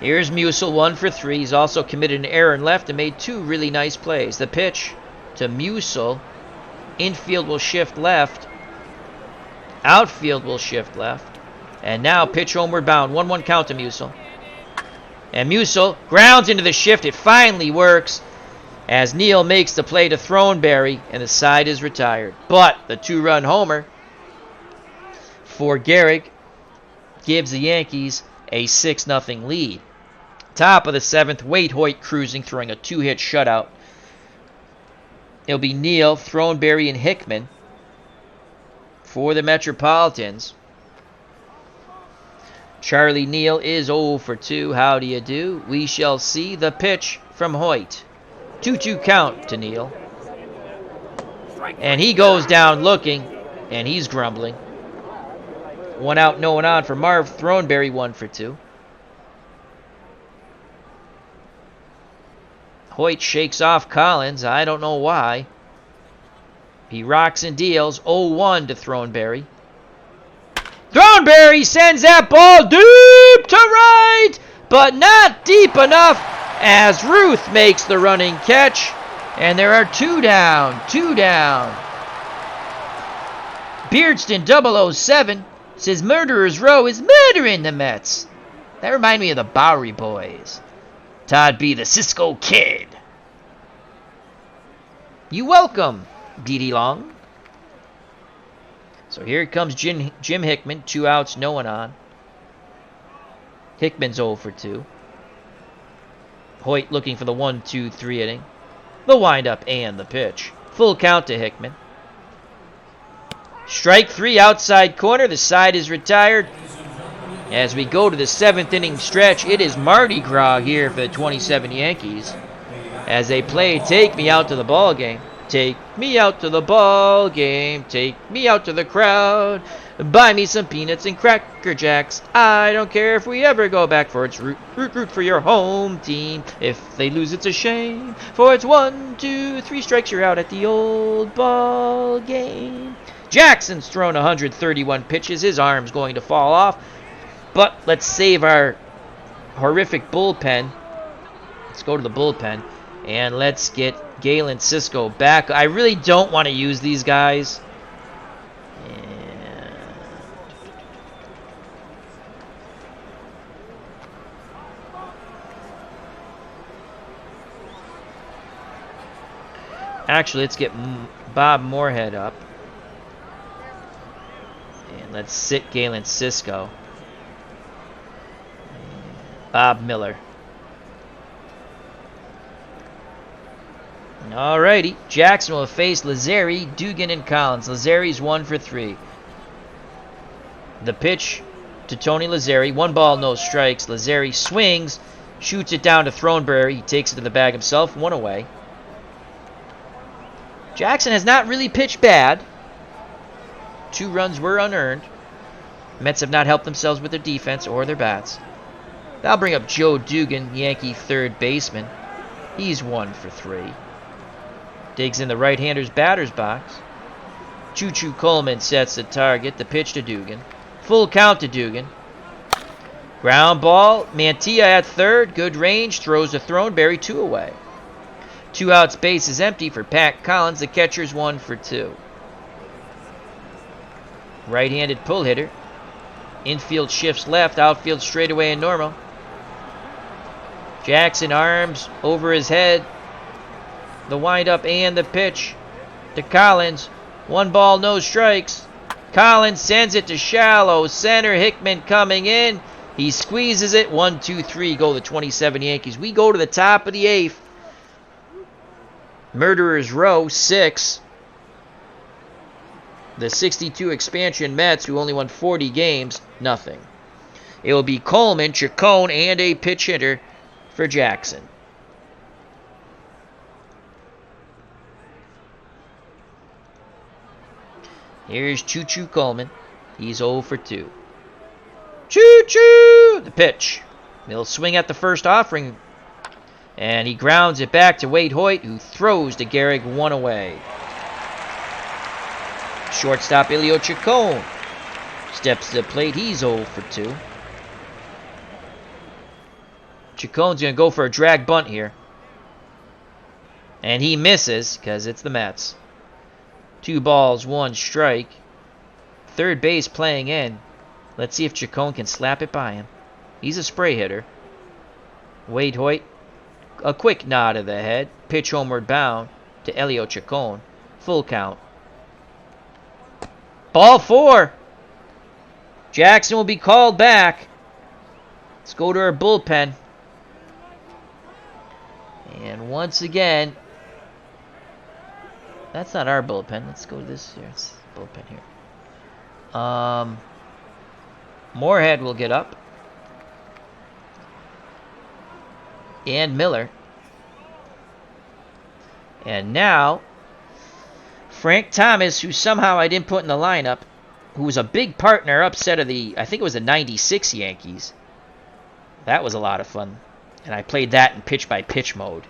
Here's Musil, 1 for 3. He's also committed an error in left and made 2 really nice plays. The pitch to Musil. Infield will shift left. Outfield will shift left. And now pitch homeward bound. 1-1 count to Musil. And Musil grounds into the shift. It finally works as Neal makes the play to Thornberry, and the side is retired. But the 2-run homer for Gehrig gives the Yankees a 6-0 lead. Top of the 7th, Wade Hoyt cruising, throwing a 2-hit shutout. It'll be Neal, Thornberry, and Hickman for the Metropolitans. Charlie Neal is 0 for 2. How do you do? We shall see. The pitch from Hoyt. 2-2 count to Neal. And he goes down looking, and he's grumbling. 1 out, no one on for Marv. Thornberry, 1 for 2. Hoyt shakes off Collins. I don't know why. He rocks and deals. 0-1 to Thornberry. Thornberry sends that ball deep to right, but not deep enough as Ruth makes the running catch. And there are 2 down. 2 down. Beardston 007 says Murderer's Row is murdering the Mets. That reminds me of the Bowery Boys. Todd B. the Cisco Kid. You welcome, Dee Long. So here comes Jim Hickman. 2 outs, no one on. Hickman's 0 for 2. Hoyt looking for the 1-2-3 inning. The windup and the pitch. Full count to Hickman. Strike 3 outside corner. The side is retired. As we go to the 7th inning stretch, it is Mardi Gras here for the 27 Yankees. As they play Take Me Out to the Ball Game. Take me out to the ball game. Take me out to the crowd. Buy me some peanuts and Cracker Jacks. I don't care if we ever go back, for it's root for your home team. If they lose, it's a shame. For it's 1, 2, 3 strikes, you're out at the old ball game. Jackson's thrown 131 pitches. His arm's going to fall off. But let's save our horrific bullpen. Let's go to the bullpen. And let's get Galen Cisco back. I really don't want to use these guys. And Actually, let's get Bob Moorhead up. And let's sit Galen Cisco. Bob Miller. Alrighty. Jackson will face Lazzeri, Dugan, and Collins. Lazzeri's 1 for 3. The pitch to Tony Lazzeri. 1 ball, no strikes. Lazzeri swings, shoots it down to Throneberry. He takes it to the bag himself. 1 away. Jackson has not really pitched bad. 2 runs were unearned. Mets have not helped themselves with their defense or their bats. That'll bring up Joe Dugan, Yankee third baseman. He's 1 for 3. Digs in the right-hander's batter's box. Choo-Choo Coleman sets the target. The pitch to Dugan. Full count to Dugan. Ground ball. Mantilla at third. Good range. Throws to Throneberry. 2 away. 2 outs. Base is empty for Pat Collins. The catcher's 1 for 2. Right-handed pull hitter. Infield shifts left. Outfield straightaway and normal. Jackson arms over his head. The windup and the pitch to Collins. 1 ball, no strikes. Collins sends it to shallow center. Hickman coming in. He squeezes it. 1, 2, 3. Go the 27 Yankees. We go to the top of the 8th. Murderers Row 6. The 62 expansion Mets, who only won 40 games, nothing. It will be Coleman, Chacon, and a pitch hitter for Jackson. Here's Choo-Choo Coleman. He's 0 for 2. Choo-Choo! The pitch. He'll swing at the first offering. And he grounds it back to Wade Hoyt, who throws to Gehrig. 1 away. Shortstop Elio Chacon steps to the plate. He's 0 for 2. Chacon's going to go for a drag bunt here. And he misses because it's the Mets. 2 balls, 1 strike. Third base playing in. Let's see if Chacon can slap it by him. He's a spray hitter. Wade Hoyt, a quick nod of the head. Pitch homeward bound to Elio Chacon. Full count. Ball 4. Jackson will be called back. Let's go to our bullpen. And once again, that's not our bullpen. Let's go to this here. It's bullpen here. Moorhead will get up. And Miller. And now, Frank Thomas, who somehow I didn't put in the lineup, who was a big partner upset of the, I think it was the 96 Yankees. That was a lot of fun. And I played that in pitch-by-pitch mode.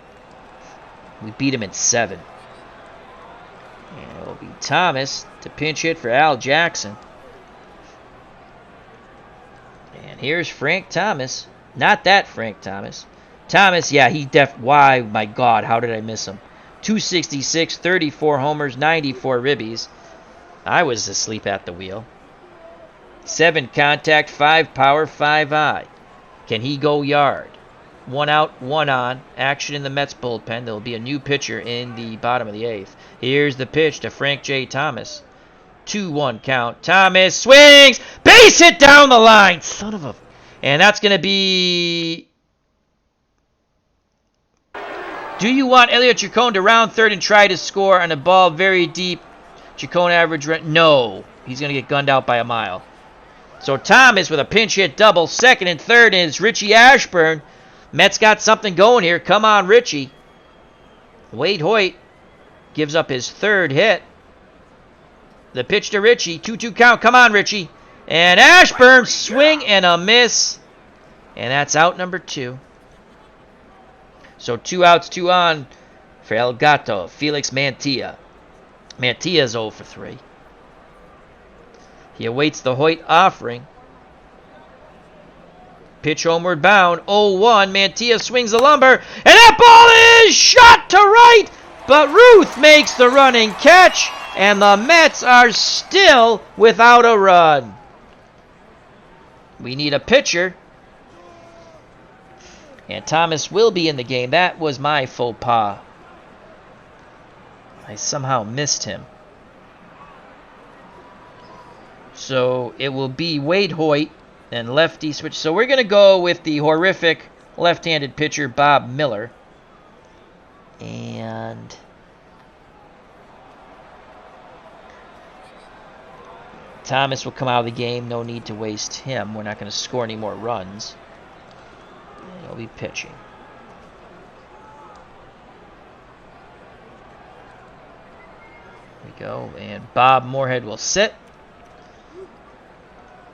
We beat him in 7. And it will be Thomas to pinch hit for Al Jackson. And here's Frank Thomas. Not that Frank Thomas. Thomas, yeah, why, my God, how did I miss him? 266, 34 homers, 94 ribbies. I was asleep at the wheel. 7 contact, 5 power, 5 eye. Can he go yard? 1 out, 1 on. Action in the Mets bullpen. There will be a new pitcher in the bottom of the 8th. Here's the pitch to Frank J. Thomas. 2-1 count. Thomas swings. Base hit down the line. Son of a... And that's going to be... Do you want Elliot Chacon to round third and try to score on a ball very deep? Chacon average... No. He's going to get gunned out by a mile. So Thomas with a pinch hit double. Second and third is Richie Ashburn. Mets got something going here. Come on, Richie. Wade Hoyt gives up his 3rd hit. The pitch to Richie. 2-2 count. Come on, Richie. And Ashburn, swing and a miss. And that's out number 2. So 2 outs, 2 on for El Gato. Felix Mantilla. Mantilla's 0 for 3. He awaits the Hoyt offering. Pitch homeward bound, 0-1. Mantilla swings the lumber, and that ball is shot to right, but Ruth makes the running catch, and the Mets are still without a run. We need a pitcher, and Thomas will be in the game. That was my faux pas. I somehow missed him. So it will be Wade Hoyt and lefty switch. So we're going to go with the horrific left-handed pitcher Bob Miller. And Thomas will come out of the game. No need to waste him. We're not going to score any more runs. And he'll be pitching. There we go. And Bob Moorhead will sit.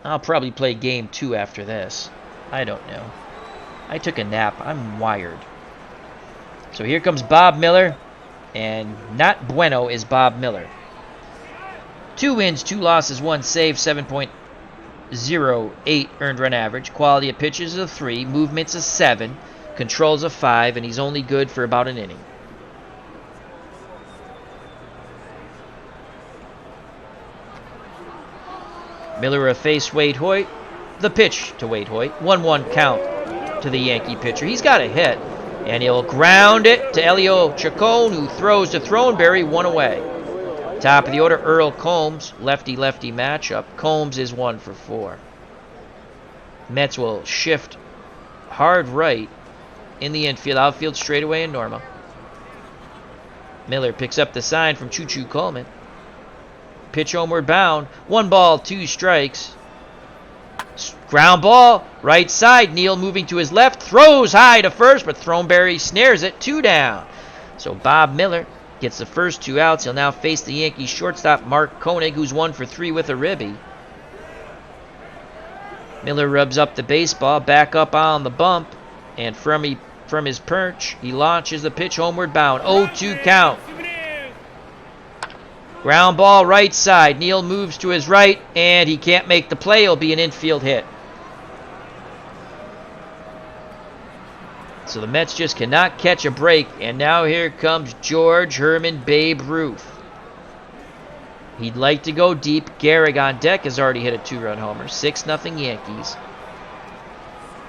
I'll probably play game 2 after this. I don't know. I took a nap. I'm wired. So here comes Bob Miller. And not bueno is Bob Miller. 2 wins, 2 losses, 1 save, 7.08 earned run average. Quality of pitches is a 3. Movement's a 7. Control's a 5. And he's only good for about an inning. Miller will face Wade Hoyt. The pitch to Wade Hoyt. 1-1 count to the Yankee pitcher. He's got a hit. And he'll ground it to Elio Chacon, who throws to Throneberry, 1 away. Top of the order, Earl Combs. Lefty-lefty matchup. Combs is 1 for 4. Mets will shift hard right in the infield. Outfield straightaway and normal. Miller picks up the sign from Choo-Choo Coleman. Pitch homeward bound. 1 ball, 2 strikes. Ground ball, right side. Neal moving to his left. Throws high to first, but Throneberry snares it. 2 down. So Bob Miller gets the first 2 outs. He'll now face the Yankees shortstop Mark Koenig, who's 1 for 3 with a ribby. Miller rubs up the baseball, back up on the bump, and from his perch, he launches the pitch homeward bound. 0-2 count. Ground ball right side. Neal moves to his right, and he can't make the play. It'll be an infield hit. So the Mets just cannot catch a break, and now here comes George Herman Babe Ruth. He'd like to go deep. Gehrig on deck has already hit a 2-run homer. 6-0 Yankees.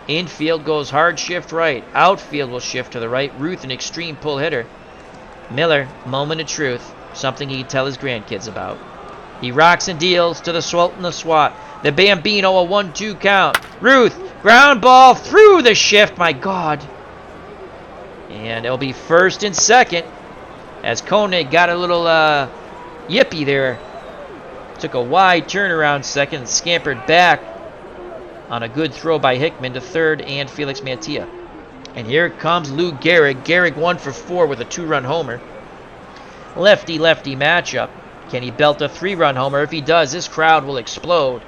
Infield goes hard shift right. Outfield will shift to the right. Ruth, an extreme pull hitter. Miller, moment of truth. Something he can tell his grandkids about. He rocks and deals to the Sultan of Swat. The Bambino, a 1-2 count. Ruth, ground ball through the shift. My God. And it'll be first and second as Koenig got a little yippee there. Took a wide turnaround second and scampered back on a good throw by Hickman to third and Felix Mantilla. And here comes Lou Gehrig. Gehrig 1 for 4 with a 2-run homer. Lefty-lefty matchup. Can he belt a 3-run homer? If he does, this crowd will explode.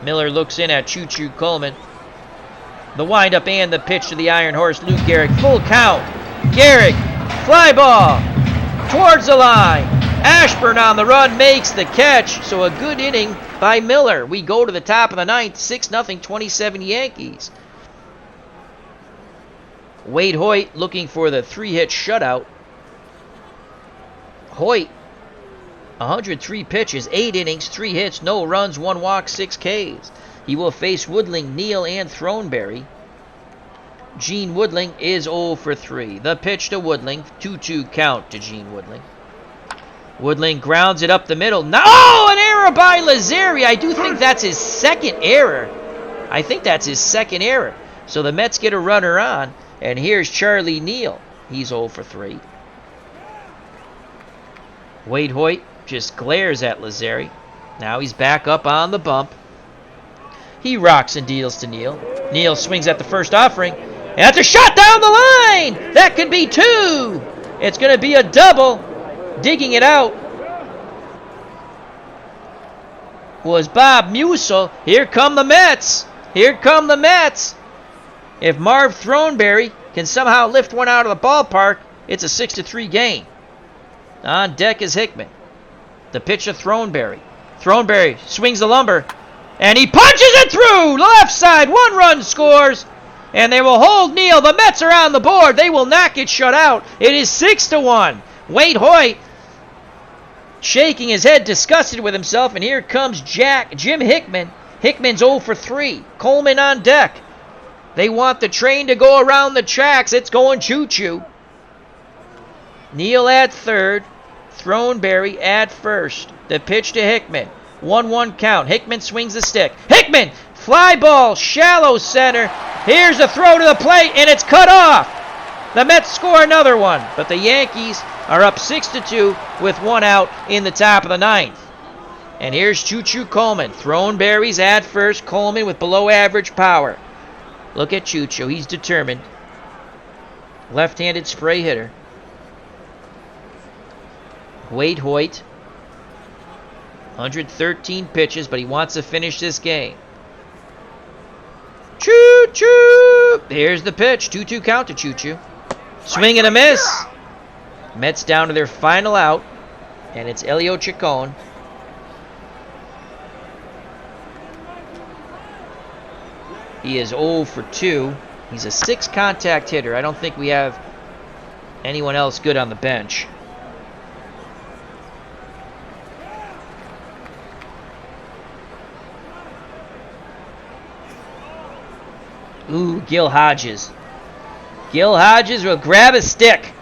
Miller looks in at Choo-Choo Coleman. The windup and the pitch to the Iron Horse, Lou Gehrig. Full count. Gehrig, fly ball towards the line. Ashburn on the run makes the catch. So a good inning by Miller. We go to the top of the 9th, 6-0, 27 Yankees. Wade Hoyt looking for the 3-hit shutout. Hoyt, 103 pitches, 8 innings, 3 hits, no runs, 1 walk, 6 Ks. He will face Woodling, Neal, and Throneberry. Gene Woodling is 0 for 3. The pitch to Woodling, 2-2 count to Gene Woodling. Woodling grounds it up the middle. No, an error by Lazzeri. I do think that's his second error. So the Mets get a runner on. And here's Charlie Neal. He's 0 for 3. Wade Hoyt just glares at Lazzeri. Now he's back up on the bump. He rocks and deals to Neal. Neal swings at the first offering. And that's a shot down the line! That could be 2! It's going to be a double. Digging it out was Bob Musil. Here come the Mets. If Marv Throneberry can somehow lift one out of the ballpark, it's a 6-3 game. On deck is Hickman. The pitch to Throneberry. Throneberry swings the lumber, and he punches it through! Left side, 1 run scores, and they will hold Neal. The Mets are on the board. They will not get shut out. It is 6-1. Wade Hoyt shaking his head, disgusted with himself, and here comes Jim Hickman. Hickman's 0 for 3. Coleman on deck. They want the train to go around the tracks. It's going choo-choo. Neal at third. Throneberry at first. The pitch to Hickman. 1-1 count. Hickman swings the stick. Hickman! Fly ball, shallow center. Here's a throw to the plate, and it's cut off. The Mets score another one, but the Yankees are up 6-2 with one out in the top of the ninth. And here's Choo-Choo Coleman. Throneberry's at first. Coleman with below average power. Look at Choo-Choo. He's determined. Left-handed spray hitter. Wade Hoyt. 113 pitches, but he wants to finish this game. Choo-Choo! Here's the pitch. 2-2 count to Choo-Choo. Swing and a miss. Mets down to their final out, and it's Elio Chacon. He is 0 for 2. He's a 6 contact hitter. I don't think we have anyone else good on the bench. Ooh, Gil Hodges. Gil Hodges will grab a stick.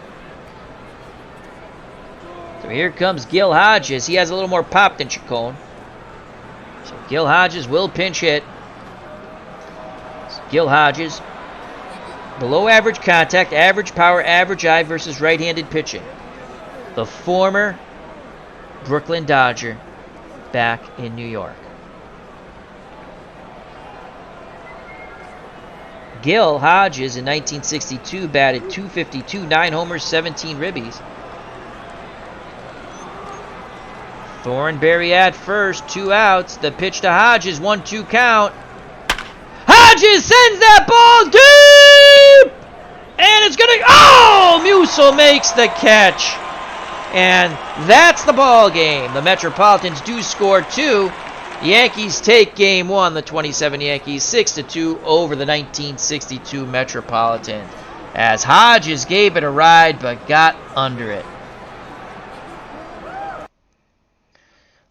So here comes Gil Hodges. He has a little more pop than Chacon. So Gil Hodges will pinch hit. So Gil Hodges. Below average contact, average power, average eye versus right-handed pitching. The former Brooklyn Dodger back in New York. Gil Hodges in 1962 batted .252, 9 homers, 17 ribbies. Thornberry at first, 2 outs. The pitch to Hodges, 1-2 count. Hodges sends that ball deep! And it's gonna, oh! Musil makes the catch. And that's the ball game. The Metropolitans do score 2. Yankees take game 1, the 27 Yankees, 6-2 over the 1962 Metropolitans, as Hodges gave it a ride but got under it.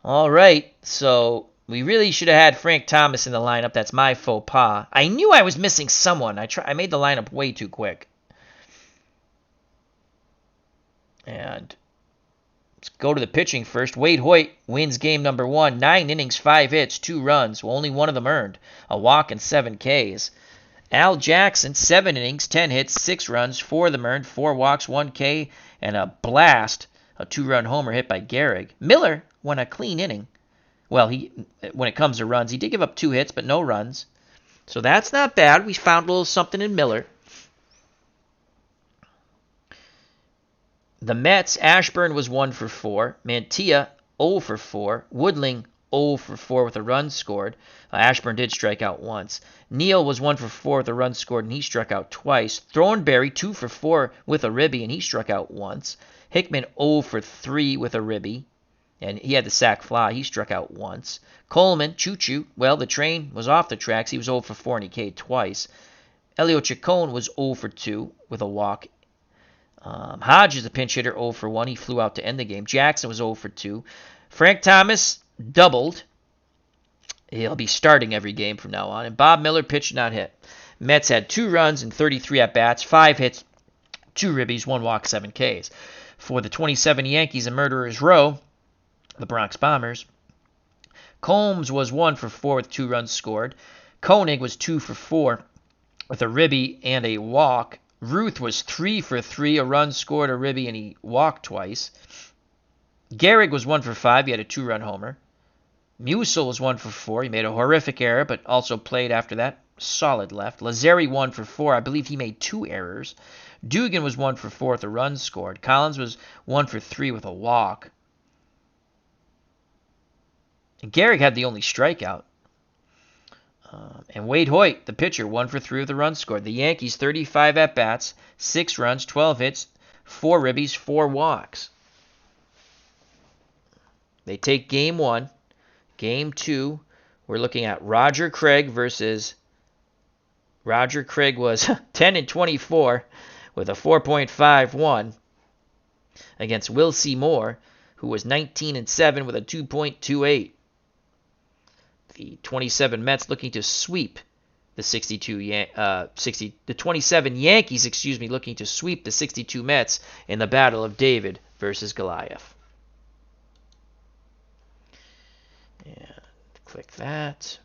All right, so we really should have had Frank Thomas in the lineup. That's my faux pas. I knew I was missing someone. I made the lineup way too quick. And let's go to the pitching first. Wade Hoyt wins game number 1. 9 innings, 5 hits, 2 runs. Well, only one of them earned. A walk and 7 Ks. Al Jackson, 7 innings, 10 hits, 6 runs. 4 of them earned. 4 walks, 1 K, and a blast. A 2-run homer hit by Gehrig. Miller won a clean inning. Well, when it comes to runs, he did give up 2 hits, but no runs. So that's not bad. We found a little something in Miller. The Mets, Ashburn was 1 for 4. Mantilla, 0 for 4. Woodling, 0 for 4 with a run scored. Ashburn did strike out once. Neal was 1 for 4 with a run scored, and he struck out twice. Thornberry, 2 for 4 with a ribby, and he struck out once. Hickman, 0 for 3 with a ribby, and he had the sac fly. He struck out once. Coleman, Choo-Choo, well, the train was off the tracks. He was 0 for 4, and he K'd twice. Elio Chacon was 0 for 2 with a walk. Hodges, the pinch hitter, 0 for 1. He flew out to end the game. Jackson was 0 for 2. Frank Thomas doubled. He'll be starting every game from now on. And Bob Miller pitched, not hit. Mets had 2 runs and 33 at-bats, 5 hits, 2 ribbies, 1 walk, 7 Ks. For the 27 Yankees in Murderers Row, the Bronx Bombers, Combs was 1 for 4 with 2 runs scored. Koenig was 2 for 4 with a ribby and a walk. Ruth was 3 for 3, a run scored, a ribby, and he walked twice. Gehrig was 1 for 5. He had a 2-run homer. Musil was 1 for 4. He made a horrific error, but also played after that. Solid left. Lazeri 1 for 4. I believe he made 2 errors. Dugan was 1 for 4 with a run scored. Collins was 1 for 3 with a walk. And Gehrig had the only strikeout. And Wade Hoyt, the pitcher, 1 for 3 with a run scored. The Yankees, 35 at-bats, 6 runs, 12 hits, 4 ribbies, 4 walks. They take game 1. Game 2, we're looking at Roger Craig versus... Roger Craig was 10-24 with a 4.51 against Will Seymour, who was 19-7 with a 2.28. The 27 Mets looking to sweep the 27 Yankees, looking to sweep the 62 Mets in the Battle of David versus Goliath. And click that.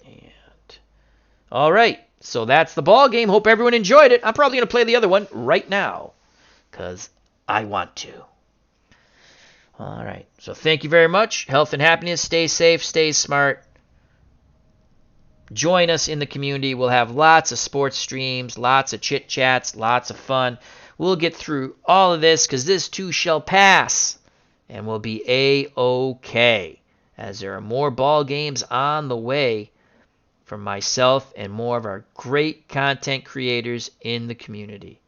And all right, so that's the ball game. Hope everyone enjoyed it. I'm probably going to play the other one right now because I want to. All right, so thank you very much. Health and happiness. Stay safe. Stay smart. Join us in the community. We'll have lots of sports streams, lots of chit chats, lots of fun. We'll get through all of this because this too shall pass, and we'll be A-OK, as there are more ball games on the way from myself and more of our great content creators in the community.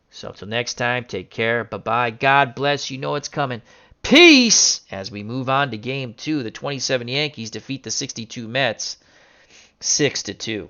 So till next time, take care. Bye-bye. God bless. You know it's coming. Peace! As we move on to Game 2, the 27 Yankees defeat the 62 Mets 6-2.